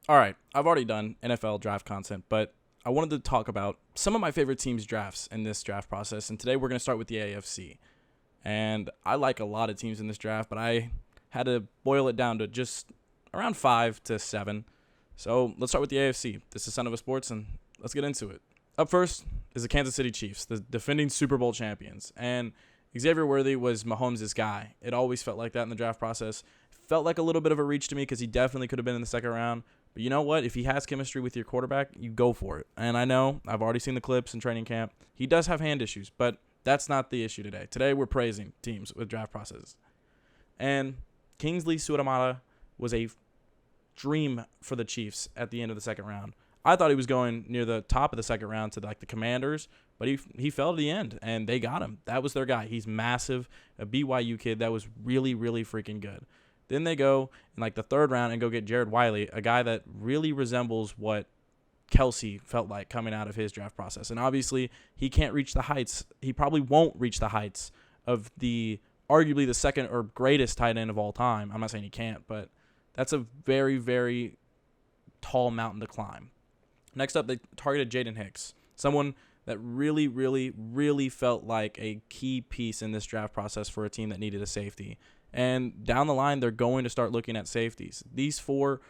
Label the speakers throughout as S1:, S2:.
S1: All right, I've already done NFL draft content, but I wanted to talk about some of my favorite teams' drafts in this draft process, and today we're going to start with the AFC. And I like a lot of teams in this draft, but I had to boil it down to just around 5 to 7. So let's start with the AFC. This is Son of a Sports, and let's get into it. Up first is the Kansas City Chiefs, the defending Super Bowl champions. And Xavier Worthy was Mahomes' guy. It always felt like that in the draft process. Felt like a little bit of a reach to me because he definitely could have been in the second round. But you know what? If he has chemistry with your quarterback, you go for it. And I know I've already seen the clips in training camp. He does have hand issues, but that's not the issue today. Today we're praising teams with draft processes. And Kingsley Suamata was a dream for the Chiefs at the end of the second round. I thought he was going near the top of the second round to like the Commanders, but he fell to the end, and they got him. That was their guy. He's massive, a BYU kid that was really, really freaking good. Then they go in like the third round and go get Jared Wiley, a guy that really resembles what Kelsey felt like coming out of his draft process. And obviously, he can't reach the heights. He probably won't reach the heights of the arguably the second or greatest tight end of all time. I'm not saying he can't, but that's a very, very tall mountain to climb. Next up, they targeted Jaden Hicks, someone that really, really, really felt like a key piece in this draft process for a team that needed a safety. And down the line, they're going to start looking at safeties. These four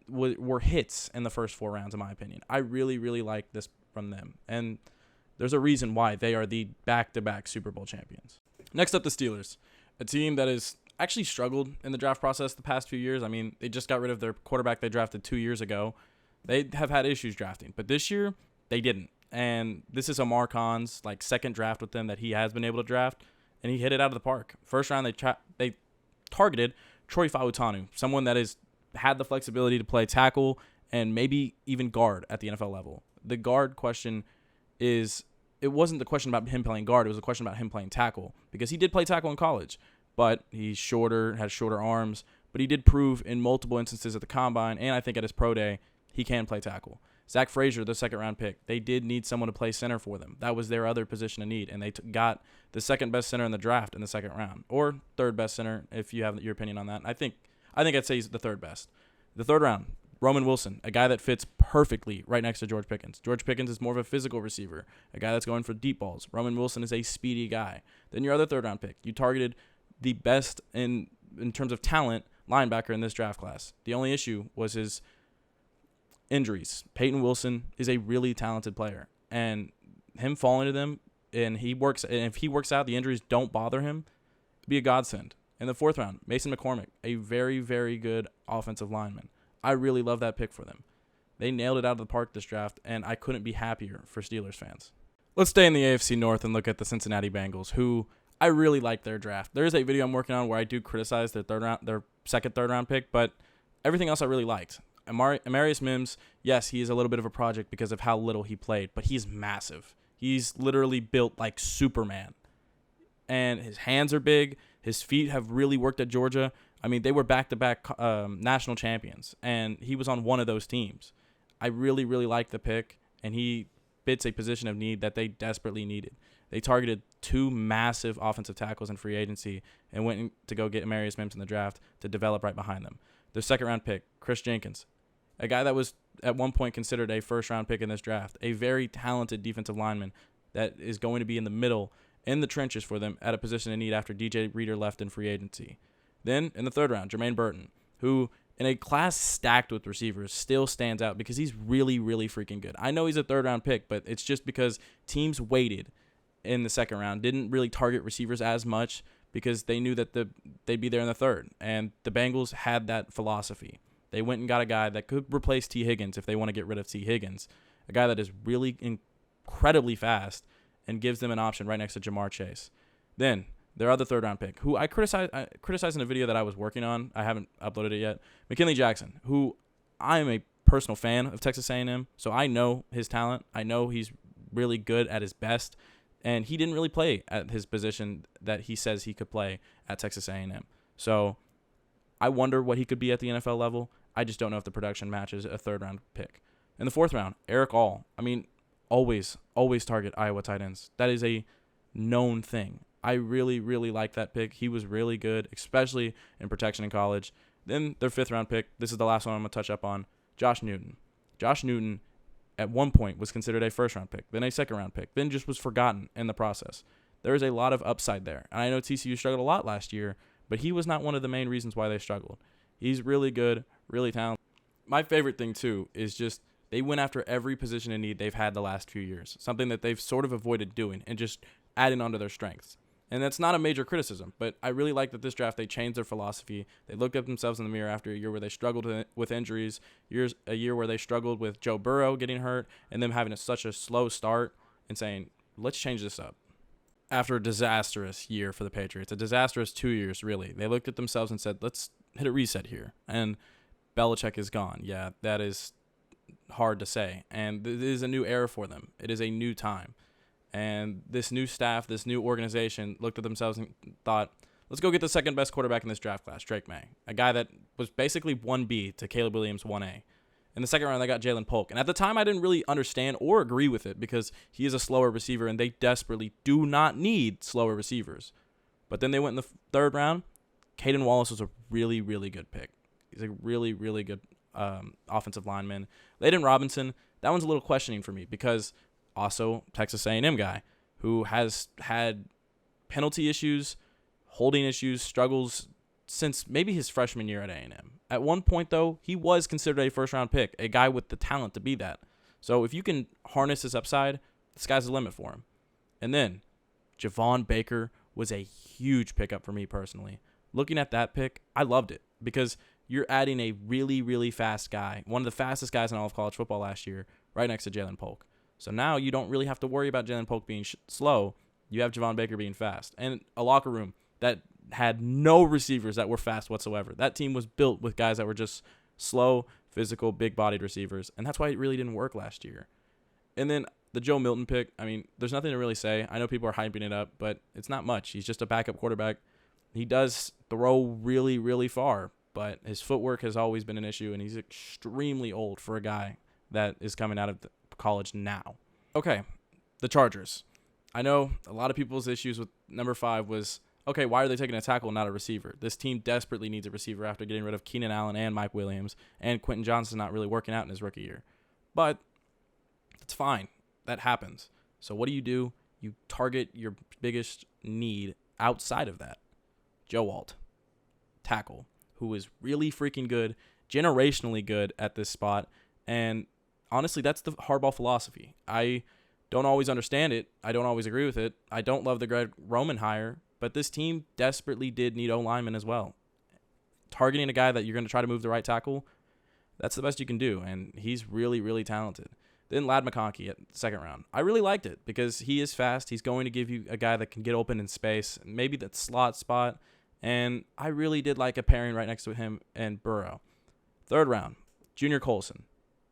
S1: were hits in the first 4 rounds, in my opinion. I really, really like this from them. And there's a reason why they are the back-to-back Super Bowl champions. Next up, the Steelers, a team that has actually struggled in the draft process the past few years. I mean, they just got rid of their quarterback they drafted 2 years ago. They have had issues drafting, but this year they didn't. And this is Amar Khan's second draft with them that he has been able to draft, and he hit it out of the park. First round, they targeted Troy Fautanu, someone that has had the flexibility to play tackle and maybe even guard at the NFL level. The guard question it wasn't the question about him playing guard, it was a question about him playing tackle, because he did play tackle in college, but he's shorter, has shorter arms, but he did prove in multiple instances at the combine, and I think at his pro day, he can play tackle. Zach Frazier, the second-round pick, they did need someone to play center for them. That was their other position of need, and they got the second-best center in the draft in the second round, or third-best center if you have your opinion on that. I think I'd say he's the third best. The third round, Roman Wilson, a guy that fits perfectly right next to George Pickens. George Pickens is more of a physical receiver, a guy that's going for deep balls. Roman Wilson is a speedy guy. Then your other third-round pick, you targeted the best in terms of talent linebacker in this draft class. The only issue was his injuries. Peyton Wilson is a really talented player, and him falling to them, and if he works out, the injuries don't bother him, it'd be a godsend. In the fourth round, Mason McCormick, a very, very good offensive lineman. I really love that pick for them. They nailed it out of the park this draft, and I couldn't be happier for Steelers fans. Let's stay in the AFC North and look at the Cincinnati Bengals, who I really like their draft. There is a video I'm working on where I do criticize their second, third round pick, but everything else I really liked. Amarius Mims, yes, he is a little bit of a project because of how little he played, but he's massive. He's literally built like Superman. And his hands are big. His feet have really worked at Georgia. I mean, they were back-to-back national champions, and he was on one of those teams. I really, really like the pick, and he fits a position of need that they desperately needed. They targeted 2 massive offensive tackles in free agency and went to go get Amarius Mims in the draft to develop right behind them. Their second-round pick, Chris Jenkins, a guy that was at one point considered a first-round pick in this draft, a very talented defensive lineman that is going to be in the middle, in the trenches for them at a position of need after DJ Reader left in free agency. Then, in the third round, Jermaine Burton, who in a class stacked with receivers still stands out because he's really, really freaking good. I know he's a third-round pick, but it's just because teams waited in the second round, didn't really target receivers as much because they knew that they'd be there in the third, and the Bengals had that philosophy. They went and got a guy that could replace T. Higgins if they want to get rid of T. Higgins, a guy that is really incredibly fast and gives them an option right next to Jamar Chase. Then their other third-round pick, who I criticized in a video that I was working on, I haven't uploaded it yet, McKinley Jackson, who I am a personal fan of Texas A&M, so I know his talent. I know he's really good at his best, and he didn't really play at his position that he says he could play at Texas A&M. So I wonder what he could be at the NFL level. I just don't know if the production matches a third-round pick. In the fourth round, Eric All. I mean, always target Iowa tight ends. That is a known thing. I really, really like that pick. He was really good, especially in protection in college. Then their fifth-round pick, this is the last one I'm going to touch up on, Josh Newton. Josh Newton at one point was considered a first-round pick, then a second-round pick, then just was forgotten in the process. There is a lot of upside there. And I know TCU struggled a lot last year, but he was not one of the main reasons why they struggled. He's really good, really talented. My favorite thing, too, is just they went after every position in need they've had the last few years, something that they've sort of avoided doing and just adding onto their strengths. And that's not a major criticism, but I really like that this draft, they changed their philosophy. They looked at themselves in the mirror after a year where they struggled with injuries, a year where they struggled with Joe Burrow getting hurt, and them having such a slow start and saying, let's change this up. After a disastrous year for the Patriots, a disastrous 2 years, really, they looked at themselves and said, let's hit a reset here. And Belichick is gone. Yeah, that is hard to say. And it is a new era for them. It is a new time. And this new staff, this new organization looked at themselves and thought, let's go get the second best quarterback in this draft class, Drake May, a guy that was basically 1B to Caleb Williams 1A. In the second round, they got Jalen Polk. And at the time, I didn't really understand or agree with it because he is a slower receiver, and they desperately do not need slower receivers. But then they went in the third round. Caden Wallace was a really, really good pick. He's a really, really good offensive lineman. Layden Robinson, that one's a little questioning for me because also Texas A&M guy who has had penalty issues, holding issues, struggles since maybe his freshman year at A&M. At one point, though, he was considered a first-round pick, a guy with the talent to be that. So if you can harness his upside, the sky's the limit for him. And then Javon Baker was a huge pickup for me personally. Looking at that pick, I loved it because you're adding a really, really fast guy, one of the fastest guys in all of college football last year, right next to Jalen Polk. So now you don't really have to worry about Jalen Polk being slow. You have Javon Baker being fast. And a locker room that had no receivers that were fast whatsoever. That team was built with guys that were just slow, physical, big-bodied receivers. And that's why it really didn't work last year. And then the Joe Milton pick, I mean, there's nothing to really say. I know people are hyping it up, but it's not much. He's just a backup quarterback. He does throw really, really far, but his footwork has always been an issue, and he's extremely old for a guy that is coming out of college now. Okay, the Chargers. I know a lot of people's issues with number 5 was, okay, why are they taking a tackle and not a receiver? This team desperately needs a receiver after getting rid of Keenan Allen and Mike Williams, and Quentin Johnson not really working out in his rookie year. But it's fine. That happens. So what do? You target your biggest need outside of that. Joe Alt, tackle, who is really freaking good, generationally good at this spot, and honestly, that's the hardball philosophy. I don't always understand it. I don't always agree with it. I don't love the Greg Roman hire, but this team desperately did need O-linemen as well. Targeting a guy that you're going to try to move the right tackle, that's the best you can do, and he's really, really talented. Then Ladd McConkey at second round. I really liked it because he is fast. He's going to give you a guy that can get open in space, maybe that slot spot, and I really did like a pairing right next to him and Burrow. Third round, Junior Colson.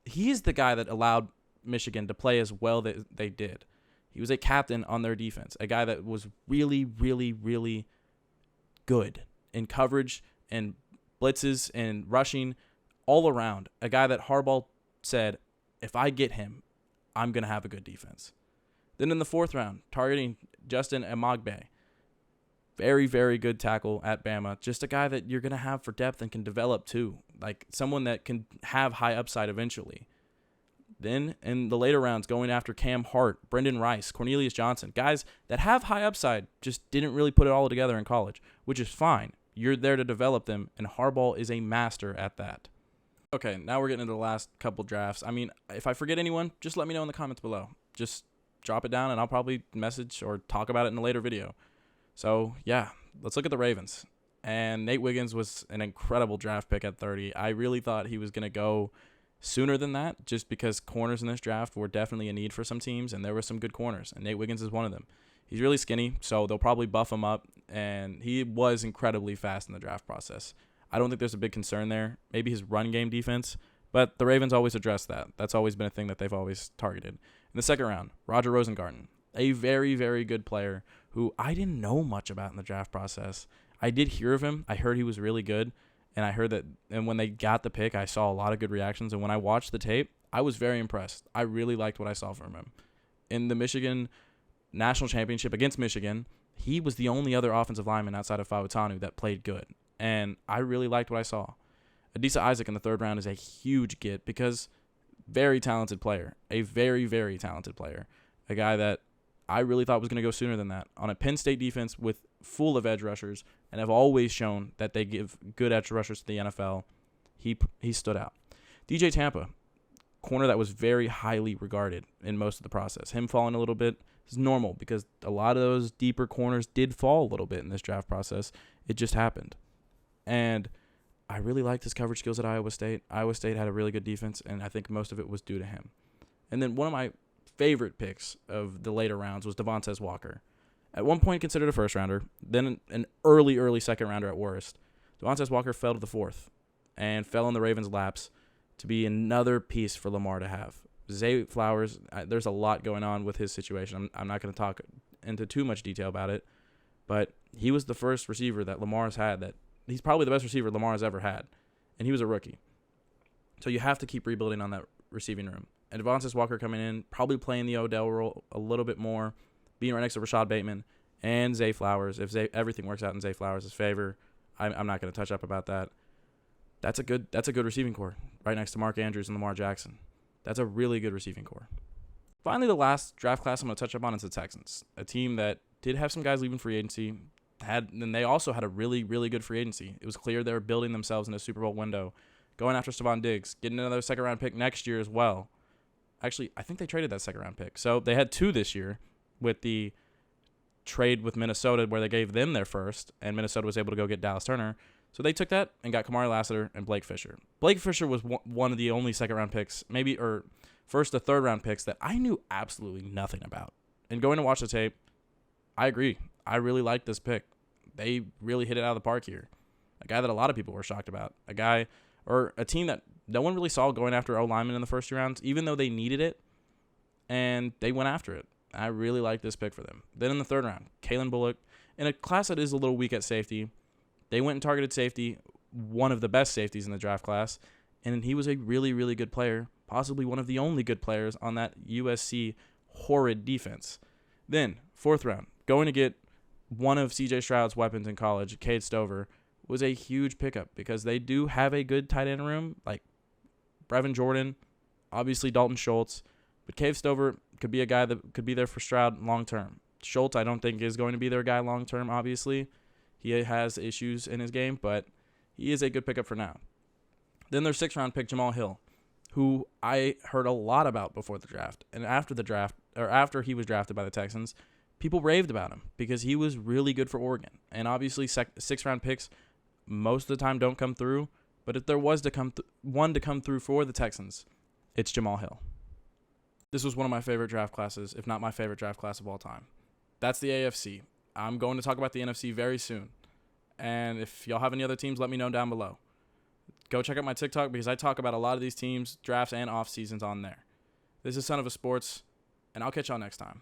S1: He is the guy that allowed Michigan to play as well as they did. He was a captain on their defense, a guy that was really, really, really good in coverage and blitzes and rushing all around. A guy that Harbaugh said, if I get him, I'm going to have a good defense. Then in the fourth round, targeting Justin Amagbe. Very, very good tackle at Bama. Just a guy that you're going to have for depth and can develop too. Like someone that can have high upside eventually. Then in the later rounds, going after Cam Hart, Brendan Rice, Cornelius Johnson. Guys that have high upside, just didn't really put it all together in college, which is fine. You're there to develop them, and Harbaugh is a master at that. Okay, now we're getting into the last couple drafts. I mean, if I forget anyone, just let me know in the comments below. Just drop it down, and I'll probably message or talk about it in a later video. So, yeah, let's look at the Ravens. And Nate Wiggins was an incredible draft pick at 30. I really thought he was going to go sooner than that just because corners in this draft were definitely a need for some teams, and there were some good corners, and Nate Wiggins is one of them. He's really skinny, so they'll probably buff him up, and he was incredibly fast in the draft process. I don't think there's a big concern there. Maybe his run game defense, but the Ravens always address that. That's always been a thing that they've always targeted. In the second round, Roger Rosengarten, a very, very good player who I didn't know much about in the draft process. I did hear of him. I heard he was really good, and I heard that, and when they got the pick, I saw a lot of good reactions, and when I watched the tape, I was very impressed. I really liked what I saw from him. In the Michigan National Championship against Michigan, he was the only other offensive lineman outside of Fauatanu that played good, and I really liked what I saw. Adisa Isaac in the third round is a huge get because very talented player, a very, very talented player, a guy that I really thought was going to go sooner than that on a Penn State defense full of edge rushers and have always shown that they give good edge rushers to the NFL. He stood out. DJ Tampa, corner that was very highly regarded in most of the process. Him falling a little bit is normal because a lot of those deeper corners did fall a little bit in this draft process. It just happened. And I really liked his coverage skills at Iowa State. Iowa State had a really good defense, and I think most of it was due to him. And then one of my favorite picks of the later rounds was Devontae Walker. At one point considered a first-rounder, then an early second-rounder at worst. Devontae Walker fell to the fourth and fell in the Ravens' laps to be another piece for Lamar to have. Zay Flowers, there's a lot going on with his situation. I'm not going to talk into too much detail about it, but he was the first receiver that Lamar's had that he's probably the best receiver Lamar has ever had, and he was a rookie. So you have to keep rebuilding on that receiving room. And Devontae Walker coming in, probably playing the Odell role a little bit more, being right next to Rashad Bateman and Zay Flowers. If everything works out in Zay Flowers' favor, I'm not going to touch up about that. That's a good receiving core right next to Mark Andrews and Lamar Jackson. That's a really good receiving core. Finally, the last draft class I'm going to touch up on is the Texans, a team that did have some guys leaving free agency, and they also had a really, really good free agency. It was clear they were building themselves in a Super Bowl window, going after Stephon Diggs, getting another second-round pick next year as well. Actually, I think they traded that second-round pick. So they had 2 this year with the trade with Minnesota where they gave them their first, and Minnesota was able to go get Dallas Turner. So they took that and got Kamari Lassiter and Blake Fisher. Blake Fisher was one of the only second-round picks, first to third-round picks that I knew absolutely nothing about. And going to watch the tape, I agree. I really like this pick. They really hit it out of the park here. A guy that a lot of people were shocked about. A team that no one really saw going after O-lineman in the first 2 rounds, even though they needed it, and they went after it. I really like this pick for them. Then in the third round, Kalen Bullock, in a class that is a little weak at safety, they went and targeted safety, one of the best safeties in the draft class, and he was a really, really good player, possibly one of the only good players on that USC horrid defense. Then, fourth round, going to get one of C.J. Stroud's weapons in college, Cade Stover, was a huge pickup because they do have a good tight end room, like Brevin Jordan, obviously Dalton Schultz, but Cade Stover could be a guy that could be there for Stroud long-term. Schultz, I don't think, is going to be their guy long-term, obviously. He has issues in his game, but he is a good pickup for now. Then their 6th-round pick, Jamal Hill, who I heard a lot about before the draft. And after he was drafted by the Texans, people raved about him because he was really good for Oregon. And obviously, 6th-round picks most of the time don't come through. But if there was one to come through for the Texans, it's Jamal Hill. This was one of my favorite draft classes, if not my favorite draft class of all time. That's the AFC. I'm going to talk about the NFC very soon. And if y'all have any other teams, let me know down below. Go check out my TikTok because I talk about a lot of these teams, drafts, and off seasons on there. This is Son of a Sports, and I'll catch y'all next time.